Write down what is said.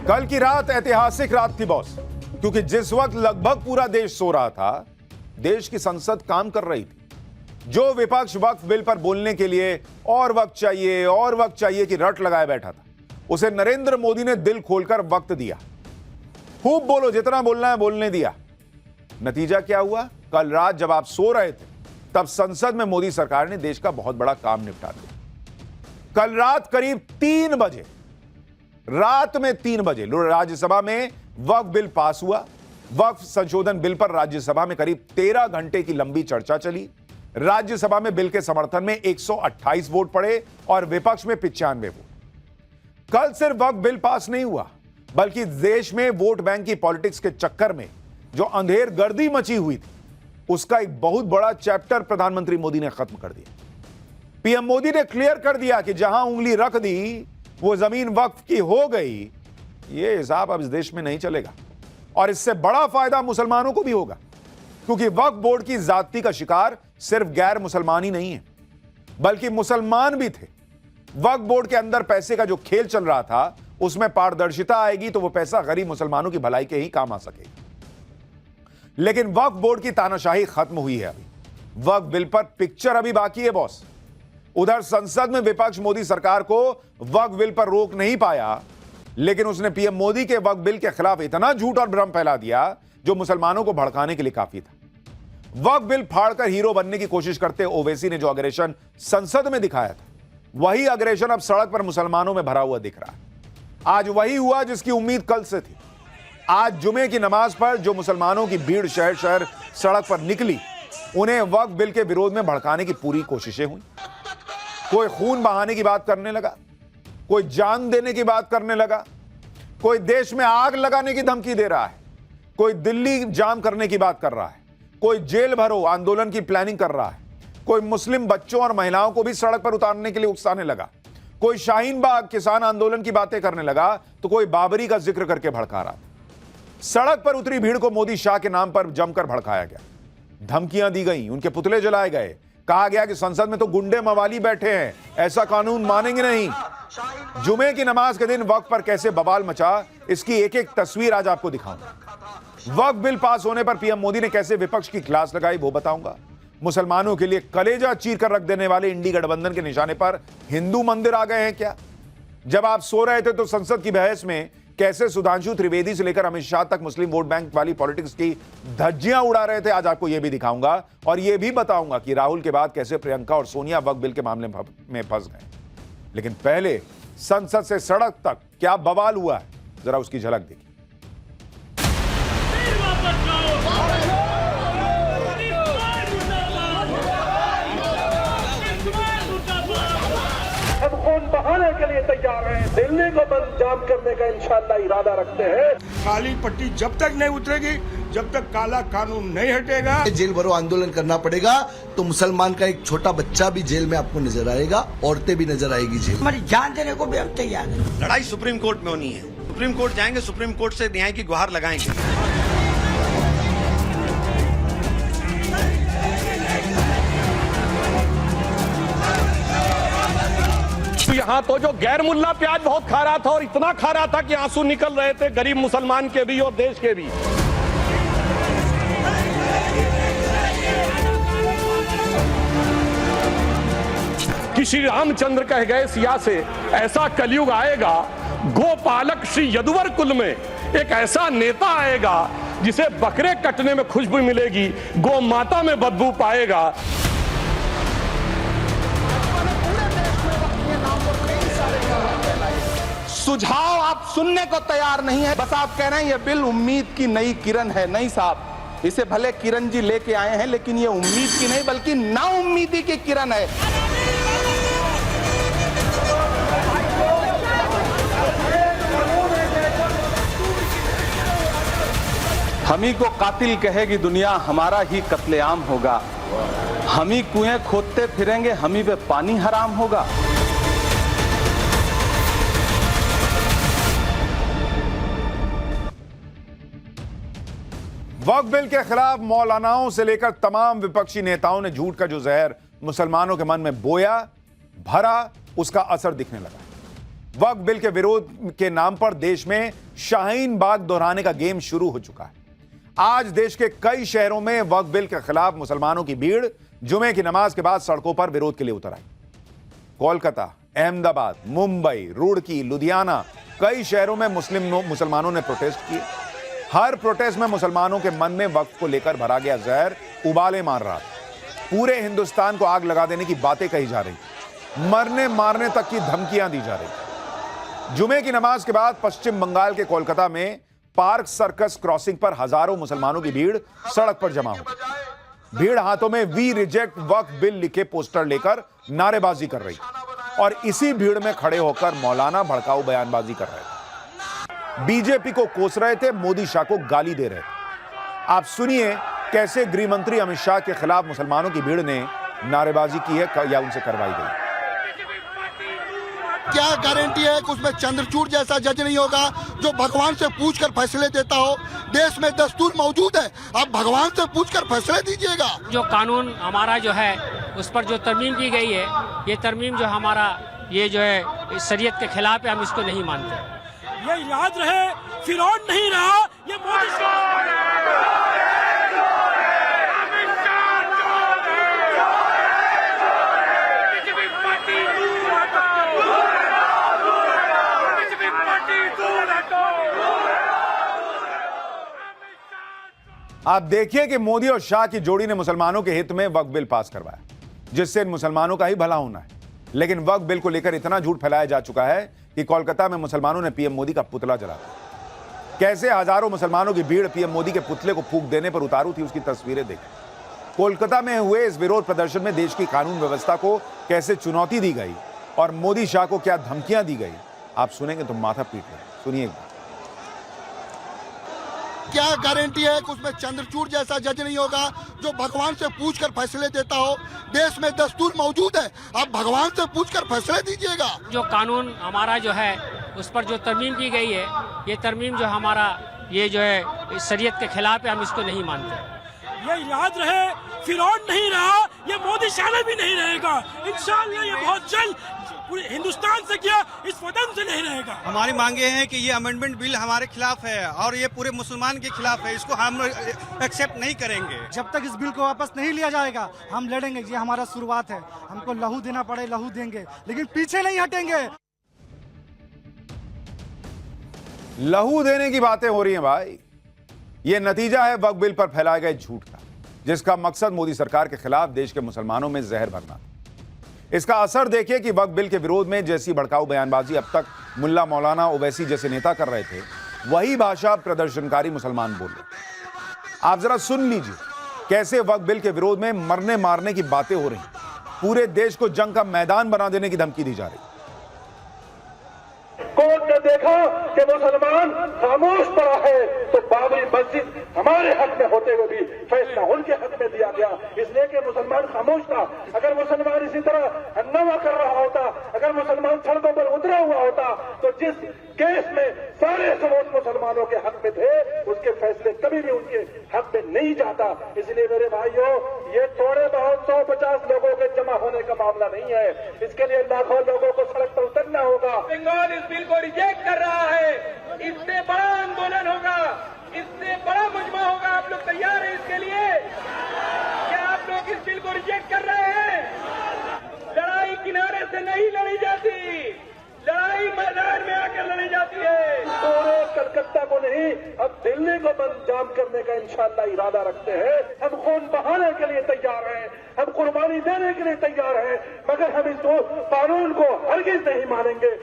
कल की रात ऐतिहासिक रात थी बॉस, क्योंकि जिस वक्त लगभग पूरा देश सो रहा था, देश की संसद काम कर रही थी। जो विपक्ष वक्फ बिल पर बोलने के लिए और वक्त चाहिए कि रट लगाए बैठा था, उसे नरेंद्र मोदी ने दिल खोलकर वक्त दिया। खूब बोलो, जितना बोलना है बोलने दिया। नतीजा क्या हुआ? कल रात जब आप सो रहे थे, तब संसद में मोदी सरकार ने देश का बहुत बड़ा काम निपटा दिया। कल रात करीब 3 बजे, रात में 3 बजे राज्यसभा में वक्फ बिल पास हुआ। वक्फ संशोधन बिल पर राज्यसभा में करीब 13 घंटे की लंबी चर्चा चली। राज्यसभा में बिल के समर्थन में 128 वोट पड़े और विपक्ष में 95 वोट। कल सिर्फ वक्फ बिल पास नहीं हुआ, बल्कि देश में वोट बैंक की पॉलिटिक्स के चक्कर में जो अंधेर गर्दी मची हुई थी, उसका एक बहुत बड़ा चैप्टर प्रधानमंत्री मोदी ने खत्म कर दिया। पीएम मोदी ने क्लियर कर दिया कि जहां उंगली रख दी वो जमीन वक्फ की हो गई। ये हिसाब अब इस देश में नहीं चलेगा और इससे बड़ा फायदा मुसलमानों को भी होगा, क्योंकि वक्फ बोर्ड की ज्यादती का शिकार सिर्फ गैर मुसलमान ही नहीं है, बल्कि मुसलमान भी थे। वक्फ बोर्ड के अंदर पैसे का जो खेल चल रहा था, उसमें पारदर्शिता आएगी तो वो पैसा गरीब मुसलमानों की भलाई के ही काम आ सकेगा। लेकिन वक्फ बोर्ड की तानाशाही खत्म हुई है। अभी वक्फ बिल पर पिक्चर अभी बाकी है बॉस। उधर संसद में विपक्ष मोदी सरकार को वक्फ बिल पर रोक नहीं पाया, लेकिन उसने पीएम मोदी के वक्फ बिल के खिलाफ इतना झूठ और भ्रम फैला दिया जो मुसलमानों को भड़काने के लिए काफी था। वक्फ बिल फाड़कर हीरो बनने की कोशिश करते ओवैसी ने जो अग्रेशन संसद में दिखाया था, वही अग्रेशन अब सड़क पर मुसलमानों में भरा हुआ दिख रहा है। आज वही हुआ जिसकी उम्मीद कल से थी। आज जुमे की नमाज पर जो मुसलमानों की भीड़ शहर शहर सड़क पर निकली, उन्हें वक्फ बिल के विरोध में भड़काने की पूरी कोशिशें हुई। कोई खून बहाने की बात करने लगा, कोई जान देने की बात करने लगा, कोई देश में आग लगाने की धमकी दे रहा है, कोई दिल्ली जाम करने की बात कर रहा है, कोई जेल भरो आंदोलन की प्लानिंग कर रहा है, कोई मुस्लिम बच्चों और महिलाओं को भी सड़क पर उतारने के लिए उकसाने लगा, कोई शाहीन बाग किसान आंदोलन की बातें करने लगा, तो कोई बाबरी का जिक्र करके भड़का रहा था। सड़क पर उतरी भीड़ को मोदी शाह के नाम पर जमकर भड़काया गया, धमकियां दी गई, उनके पुतले जलाए गए, कहा गया कि संसद में तो गुंडे मवाली बैठे हैं, ऐसा कानून मानेंगे नहीं। जुमे की नमाज के दिन वक्फ पर कैसे बवाल मचा, इसकी एक एक तस्वीर आज आपको दिखाऊंगा। वक्फ बिल पास होने पर पीएम मोदी ने कैसे विपक्ष की क्लास लगाई, वो बताऊंगा। मुसलमानों के लिए कलेजा चीर कर रख देने वाले इंडी गठबंधन के निशाने पर हिंदू मंदिर आ गए हैं क्या? जब आप सो रहे थे तो संसद की बहस में कैसे सुधांशु त्रिवेदी से लेकर अमित शाह तक मुस्लिम वोट बैंक वाली पॉलिटिक्स की धज्जियां उड़ा रहे थे, आज आपको यह भी दिखाऊंगा। और यह भी बताऊंगा कि राहुल के बाद कैसे प्रियंका और सोनिया वक्फ बिल के मामले में फंस गए। लेकिन पहले संसद से सड़क तक क्या बवाल हुआ है, जरा उसकी झलक देखिए। हम खून बहाने के लिए तैयार हैं, दिल्ली को बंद जाम करने का इंशाअल्लाह इरादा रखते हैं। काली पट्टी जब तक नहीं उतरेगी, जब तक काला कानून नहीं हटेगा, जेल भरो आंदोलन करना पड़ेगा। तो मुसलमान का एक छोटा बच्चा भी जेल में आपको नजर आएगा, औरतें भी नजर आएगी जेल। हमारी जान देने को भी हम तैयार हैं। लड़ाई सुप्रीम कोर्ट में होनी है। सुप्रीम कोर्ट जाएंगे, सुप्रीम कोर्ट से न्याय की गुहार लगाएंगे। यहाँ तो जो गैर मुल्ला प्याज बहुत खा रहा था और इतना खा रहा था कि आंसू निकल रहे थे गरीब मुसलमान के भी और देश के भी। कि श्री रामचंद्र कह गए सिया से ऐसा कलयुग आएगा, गोपालक श्री यदुवर कुल में एक ऐसा नेता आएगा जिसे बकरे कटने में खुशबू मिलेगी, गौ माता में बदबू पाएगा। सुझाव आप सुनने को तैयार नहीं है, बस आप कह रहे हैं ये बिल उम्मीद की नई किरण है। नहीं साहब, इसे भले किरण जी लेके आए हैं, लेकिन ये उम्मीद की नहीं बल्कि नाउम्मीदी की किरण है। हम ही को कातिल कहेगी दुनिया, हमारा ही कत्लेआम होगा। हम ही कुएं खोदते फिरेंगे, हम ही पे पानी हराम होगा। वक्फ बिल के खिलाफ मौलानाओं से लेकर तमाम विपक्षी नेताओं ने झूठ का जो जहर मुसलमानों के मन में बोया, भरा, उसका असर दिखने लगा। वक्फ बिल के विरोध के नाम पर देश में शाहीन बाग दोहराने का गेम शुरू हो चुका है। आज देश के कई शहरों में वक्फ बिल के खिलाफ मुसलमानों की भीड़ जुमे की नमाज के बाद सड़कों पर विरोध के लिए उतर आई। कोलकाता, अहमदाबाद, मुंबई, रुड़की, लुधियाना, कई शहरों में मुसलमानों ने प्रोटेस्ट किए। हर प्रोटेस्ट में मुसलमानों के मन में वक्फ को लेकर भरा गया जहर उबाले मार रहा था। पूरे हिंदुस्तान को आग लगा देने की बातें कही जा रही, मरने मारने तक की धमकियां दी जा रही। जुमे की नमाज के बाद पश्चिम बंगाल के कोलकाता में पार्क सर्कस क्रॉसिंग पर हजारों मुसलमानों की भीड़ सड़क पर जमा हो गई। भीड़ हाथों में वी रिजेक्ट वक्फ बिल लिखे पोस्टर लेकर नारेबाजी कर रही और इसी भीड़ में खड़े होकर मौलाना भड़काऊ बयानबाजी कर रहे थे। बीजेपी को कोस रहे थे, मोदी शाह को गाली दे रहे थे। आप सुनिए कैसे गृह मंत्री अमित शाह के खिलाफ मुसलमानों की भीड़ ने नारेबाजी की है या उनसे करवाई गई। क्या गारंटी है कि उसमें चंद्रचूड़ जैसा जज नहीं होगा जो भगवान से पूछकर फैसले देता हो? देश में दस्तूर मौजूद है, आप भगवान से पूछकर फैसले दीजिएगा। जो कानून हमारा जो है उस पर जो तरमीम की गई है, ये तरमीम जो हमारा ये जो है शरीयत के खिलाफ है, हम इसको नहीं मानते। ये याद रहे, फिरौन नहीं रहा ये मोदी। आप देखिए कि मोदी और शाह की जोड़ी ने मुसलमानों के हित में वक्फ बिल पास करवाया, जिससे इन मुसलमानों का ही भला होना है। लेकिन वक्फ बिल को लेकर इतना झूठ फैलाया जा चुका है कि कोलकाता में मुसलमानों ने पीएम मोदी का पुतला जलाया। कैसे हजारों मुसलमानों की भीड़ पीएम मोदी के पुतले को फूंक देने पर उतारू थी, उसकी तस्वीरें देखें। कोलकाता में हुए इस विरोध प्रदर्शन में देश की कानून व्यवस्था को कैसे चुनौती दी गई और मोदी शाह को क्या धमकियां दी गई, आप सुनेंगे तो माथा पीट लें। सुनिए। क्या गारंटी है कि उसमें चंद्रचूड़ जैसा जज नहीं होगा जो भगवान से पूछकर फैसले देता हो? देश में दस्तूर मौजूद है, आप भगवान से पूछकर फैसले दीजिएगा। जो कानून हमारा जो है उस पर जो तरमीम की गई है, ये तरमीम जो हमारा ये जो है शरीयत के खिलाफ है, हम इसको नहीं मानते। ये याद रहे, फिरौन नहीं रहा ये मोदी शाह भी नहीं रहेगा। इंशाअल्लाह ये बहुत जल्द पूरे हिंदुस्तान से किया, इस वतन से नहीं रहेगा। हमारी मांगे हैं कि ये अमेंडमेंट बिल हमारे खिलाफ है और ये पूरे मुसलमान के खिलाफ है, इसको हम एक्सेप्ट नहीं करेंगे। जब तक इस बिल को वापस नहीं लिया जाएगा हम लड़ेंगे। ये हमारा शुरुआत है, हमको लहू देना पड़े लहू देंगे, लेकिन पीछे नहीं हटेंगे। लहू देने की बातें हो रही हैं भाई, ये नतीजा है वक्फ बिल पर फैलाए गए झूठ का, जिसका मकसद मोदी सरकार के खिलाफ देश के मुसलमानों में जहर भरना। इसका असर देखिए कि वक्फ बिल के विरोध में जैसी भड़काऊ बयानबाजी अब तक मुल्ला मौलाना ओवैसी जैसे नेता कर रहे थे, वही भाषा प्रदर्शनकारी मुसलमान बोल रहे। आप जरा सुन लीजिए कैसे वक्फ बिल के विरोध में मरने मारने की बातें हो रही, पूरे देश को जंग का मैदान बना देने की धमकी दी जा रही। कोर्ट ने देखा कि मुसलमान खामोश पड़ा है, तो बाबरी मस्जिद हमारे हक में होते हुए भी फैसला उनके हक में दिया गया, इसलिए कि मुसलमान खामोश था। अगर मुसलमान इसी तरह हंगामा कर रहा होता, अगर मुसलमान सड़कों पर उतरा हुआ होता, तो जिस केस में सारे सबूत मुसलमानों के हक में थे, उसके फैसले कभी भी उनके हक में नहीं जाता। इसलिए मेरे भाइयों, ये थोड़े बहुत 150 लोगों के जमा होने का मामला नहीं है, इसके लिए लाखों लोगों को सड़क पर उतरना होगा। बंगाल इस बिल को रिजेक्ट कर रहा है, इससे बड़ा आंदोलन होगा, इससे बड़ा मुजमा होगा। आप लोग तैयार हैं इसके लिए? क्या आप लोग इस बिल को रिजेक्ट कर रहे हैं? लड़ाई किनारे से नहीं लड़ी जाती, लड़ाई मैदान में आकर लड़ी जाती है। पूरे कलकत्ता को नहीं, अब दिल्ली को बंद जाम करने का इंशाअल्लाह इरादा रखते हैं। हम खून बहाने के लिए तैयार हैं, हम कुर्बानी देने के लिए तैयार हैं, मगर हम इस कानून को हरगिज नहीं मानेंगे।